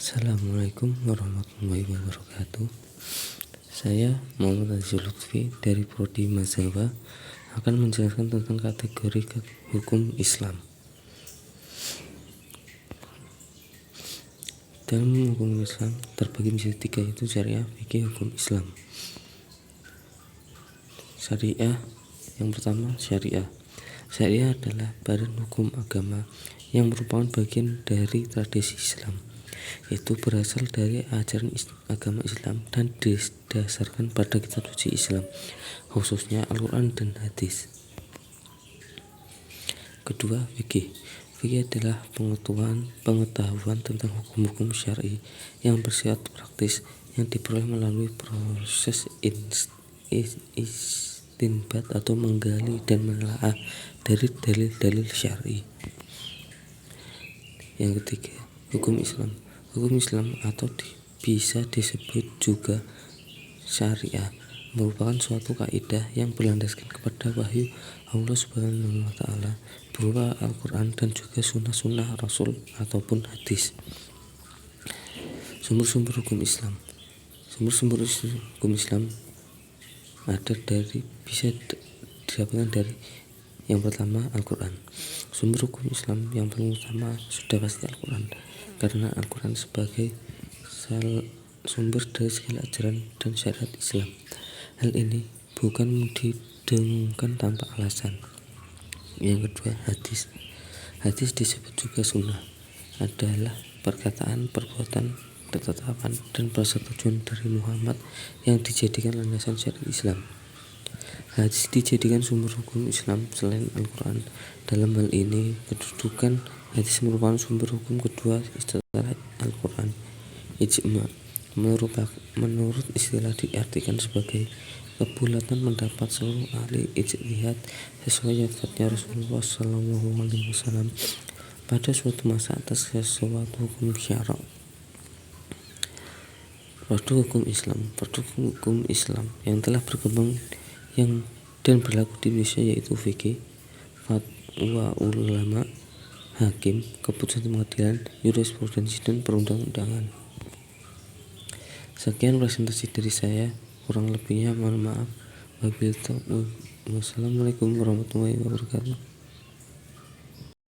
Assalamualaikum warahmatullahi wabarakatuh. Saya Muhammad Azizul Lutfi dari Prodi Mazhawa akan menjelaskan tentang kategori hukum Islam. Dalam hukum Islam terbagi menjadi tiga, yaitu syariah, fikih, hukum Islam. Syariah, yang pertama syariah. Syariah adalah badan hukum agama yang merupakan bagian dari tradisi Islam. Itu berasal dari ajaran agama Islam dan didasarkan pada kitab suci Islam, khususnya Al-Quran dan hadis. Kedua, fikih. Fikih adalah pengetahuan tentang hukum-hukum syar'i yang bersifat praktis yang diperoleh melalui proses istinbat atau menggali dan menelaah dari dalil-dalil syar'i. Yang ketiga, hukum Islam. Hukum Islam atau bisa disebut juga syariah merupakan suatu kaidah yang berlandaskan kepada wahyu Allah Subhanahu wa Ta'ala berupa Al-Quran dan juga sunnah-sunnah Rasul ataupun hadis. Sumber-sumber hukum Islam. Sumber-sumber hukum Islam bisa didapatkan dari yang pertama Al-Quran. Sumber hukum Islam yang paling utama sudah pasti Al-Quran, karena Al-Quran sebagai sumber dari segala ajaran dan syariat Islam. Hal ini bukan didengungkan tanpa alasan. Yang kedua, hadis. Hadis disebut juga sunnah, adalah perkataan, perbuatan, ketetapan, dan persetujuan dari Muhammad yang dijadikan landasan syariat Islam. Hadis dijadikan sumber hukum Islam selain Al-Quran. Dalam hal ini, kedudukan hadis merupakan sumber hukum kedua setelah Al-Quran. Ijma' menurut istilah diartikan sebagai kebulatan pendapat seluruh ahli ijtihad sesuai wafatnya Rasulullah SAW pada suatu masa atas sesuatu hukum syara'. Produk hukum Islam yang telah berkembang dan berlaku di Indonesia yaitu fikih, fatwa ulama, hakim, keputusan pengadilan, jurisprudensi, dan perundang-undangan. Sekian presentasi dari saya, kurang lebihnya mohon maaf. Wassalamualaikum warahmatullahi wabarakatuh.